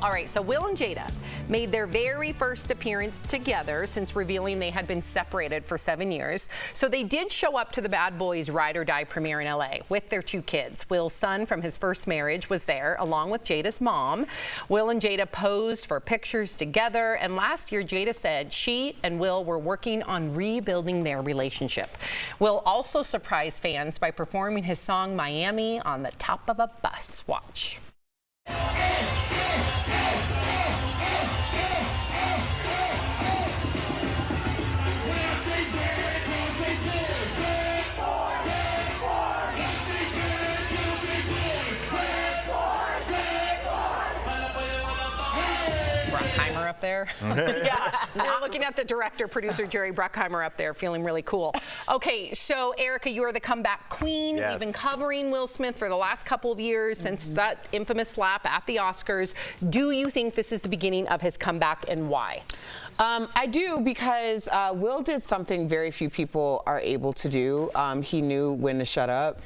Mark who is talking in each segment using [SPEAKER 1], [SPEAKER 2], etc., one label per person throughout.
[SPEAKER 1] All right, so Will and Jada made their very first appearance together since revealing they had been separated for 7 years. So they did show up to the Bad Boys Ride or Die premiere in LA with their 2 kids. Will's son from his first marriage was there, along with Jada's mom. Will and Jada posed for pictures together, and last year Jada said she and Will were working on rebuilding their relationship. Will also surprised fans by performing his song Miami on the top of a bus. Watch. Up there. Yeah, we're looking at the director, producer Jerry Bruckheimer up there, feeling really cool. Okay, so Erica, you are the comeback queen.
[SPEAKER 2] Yes.
[SPEAKER 1] We've been covering Will Smith for the last couple of years since that infamous slap at the Oscars. Do you think this is the beginning of his comeback, and why?
[SPEAKER 3] I do, because Will did something very few people are able to do. He knew when to shut up.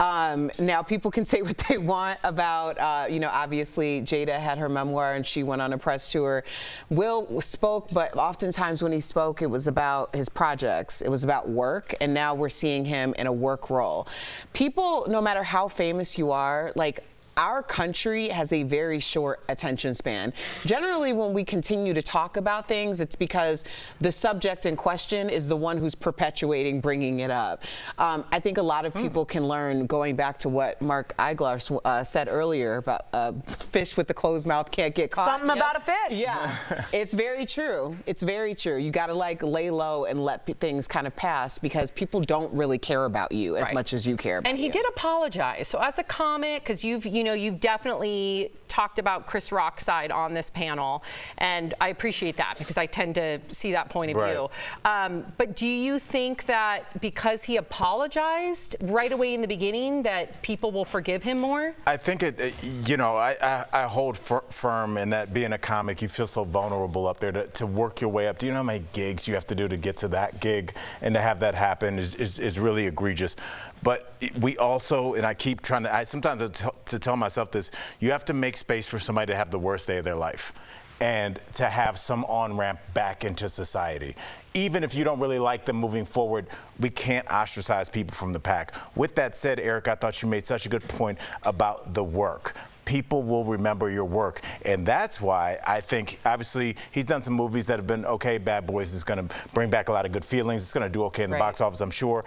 [SPEAKER 3] Now, people can say what they want about, you know, obviously Jada had her memoir and she went on a press tour. Will spoke, but oftentimes when he spoke, it was about his projects. It was about work, and now we're seeing him in a work role. People, no matter how famous you are, like, our country has a very short attention span. Generally, when we continue to talk about things, it's because the subject in question is the one who's perpetuating bringing it up. I think a lot of people can learn, going back to what Mark Eiglar said earlier about fish with the closed mouth can't get caught.
[SPEAKER 4] Something about a fish.
[SPEAKER 3] Yeah, it's very true. It's very true. You got to like lay low and let things kind of pass, because people don't really care about you as much as you care about
[SPEAKER 1] And he did apologize. So as a comic, because you've definitely talked about Chris Rock's side on this panel, and I appreciate that because I tend to see that point of view. But do you think that because he apologized right away in the beginning that people will forgive him more?
[SPEAKER 2] I think I hold firm in that being a comic, you feel so vulnerable up there to work your way up. Do you know how many gigs you have to do to get to that gig, and to have that happen is really egregious. But we also, and I keep trying to, sometimes to tell myself this, you have to make space for somebody to have the worst day of their life and to have some on-ramp back into society. Even if you don't really like them moving forward, we can't ostracize people from the pack. With that said, Eric, I thought you made such a good point about the work. People will remember your work, and that's why I think, obviously, he's done some movies that have been okay. Bad Boys is going to bring back a lot of good feelings. It's going to do okay in the box office, I'm sure.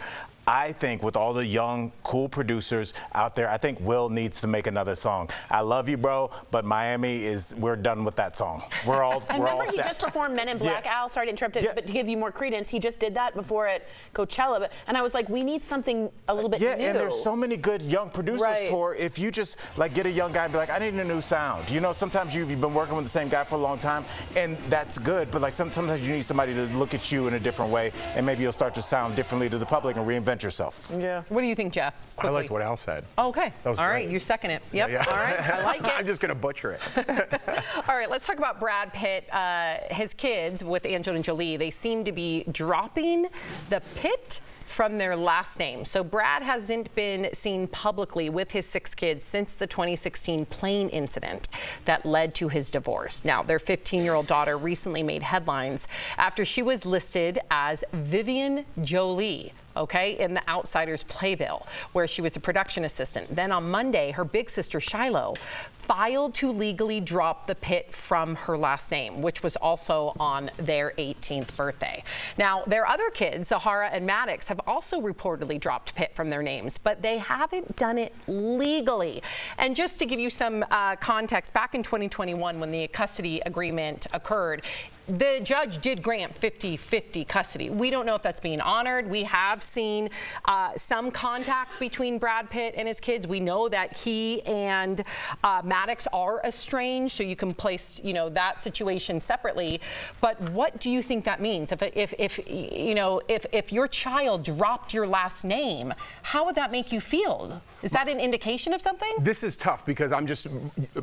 [SPEAKER 2] I think with all the young, cool producers out there, I think Will needs to make another song. I love you, bro, but Miami we're done with that song. We're all set.
[SPEAKER 4] Remember, he just performed Men in Black, Al. Sorry to interrupt it, but to give you more credence, he just did that before at Coachella. And I was like, we need something a little bit new.
[SPEAKER 2] Yeah, and there's so many good young producers, Tor. If you just like get a young guy and be like, I need a new sound. You know, sometimes you've been working with the same guy for a long time, and that's good, but like sometimes you need somebody to look at you in a different way, and maybe you'll start to sound differently to the public and reinvent yourself.
[SPEAKER 1] Yeah. What do you think, Jeff? Quickly.
[SPEAKER 5] I liked what Al said.
[SPEAKER 1] Oh, okay.
[SPEAKER 5] That was
[SPEAKER 1] all
[SPEAKER 5] great.
[SPEAKER 1] right, you second it. Yep.
[SPEAKER 5] Yeah.
[SPEAKER 1] All right, I like it.
[SPEAKER 5] I'm just going to butcher it.
[SPEAKER 1] All right, let's talk about Brad Pitt. His kids with Angelina Jolie, they seem to be dropping the Pitt from their last name. So Brad hasn't been seen publicly with his 6 kids since the 2016 plane incident that led to his divorce. Now, their 15-year-old daughter recently made headlines after she was listed as Vivian Jolie, in the Outsider's playbill, where she was a production assistant. Then on Monday, her big sister Shiloh filed to legally drop the Pitt from her last name, which was also on their 18th birthday. Now, their other kids, Zahara and Maddox, have also reportedly dropped Pitt from their names, but they haven't done it legally. And just to give you some context, back in 2021, when the custody agreement occurred, the judge did grant 50-50 custody. We don't know if that's being honored. We have seen some contact between Brad Pitt and his kids. We know that he and Maddox are estranged, so you can place, that situation separately. But what do you think that means? If your child dropped your last name, how would that make you feel? Is that an indication of something?
[SPEAKER 5] This is tough because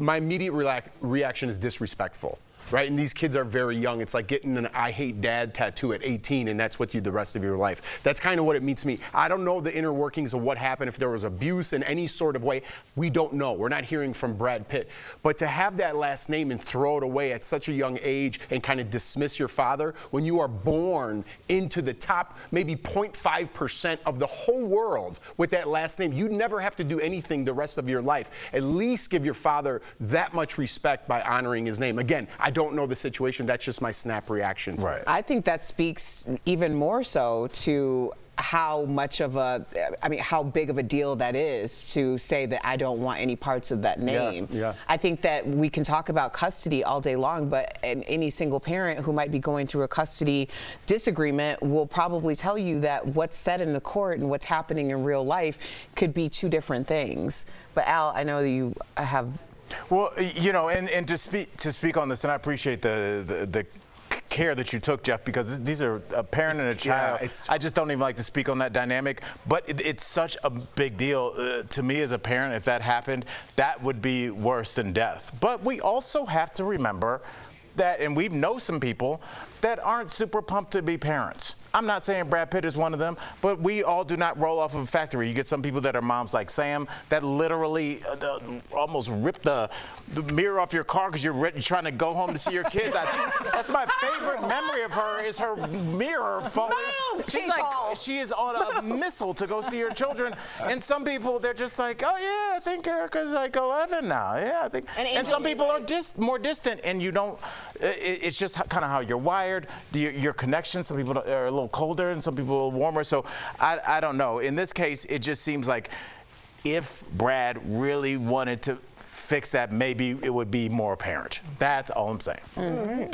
[SPEAKER 5] my immediate reaction is disrespectful. right? And these kids are very young. It's like getting an I hate dad tattoo at 18, and that's what you the rest of your life. That's kind of what it means to me. I don't know the inner workings of what happened, if there was abuse in any sort of way. We don't know. We're not hearing from Brad Pitt. But to have that last name and throw it away at such a young age and kind of dismiss your father when you are born into the top maybe 0.5% of the whole world with that last name, you never have to do anything the rest of your life. At least give your father that much respect by honoring his name. Again, I don't know the situation. That's just my snap reaction.
[SPEAKER 2] Right.
[SPEAKER 3] I think that speaks even more so to how much of a, I mean, how big of a deal that is to say that I don't want any parts of that name.
[SPEAKER 5] Yeah.
[SPEAKER 3] I think that we can talk about custody all day long, but any single parent who might be going through a custody disagreement will probably tell you that what's said in the court and what's happening in real life could be two different things. But Al, I know that you have.
[SPEAKER 2] Well, you know, and to speak on this, and I appreciate the care that you took, Jeff, because these are a parent and a child. I just don't even like to speak on that dynamic, but it's such a big deal to me as a parent. If that happened, that would be worse than death. But we also have to remember that, and we know some people that aren't super pumped to be parents. I'm not saying Brad Pitt is one of them, but we all do not roll off of a factory. You get some people that are moms like Sam that literally almost rip the mirror off your car because you're trying to go home to see your kids. That's my favorite memory of her, is her mirror falling. She's like, she is on a missile to go see her children. And some people, they're just like, oh yeah, I think Erica's like 11 now. Yeah, I think. And some people are more distant, and you don't. It's just kind of how you're wired. Your connection. Some people are a little colder, and some people a little warmer. So I don't know. In this case, it just seems like if Brad really wanted to fix that, maybe it would be more apparent. That's all I'm saying.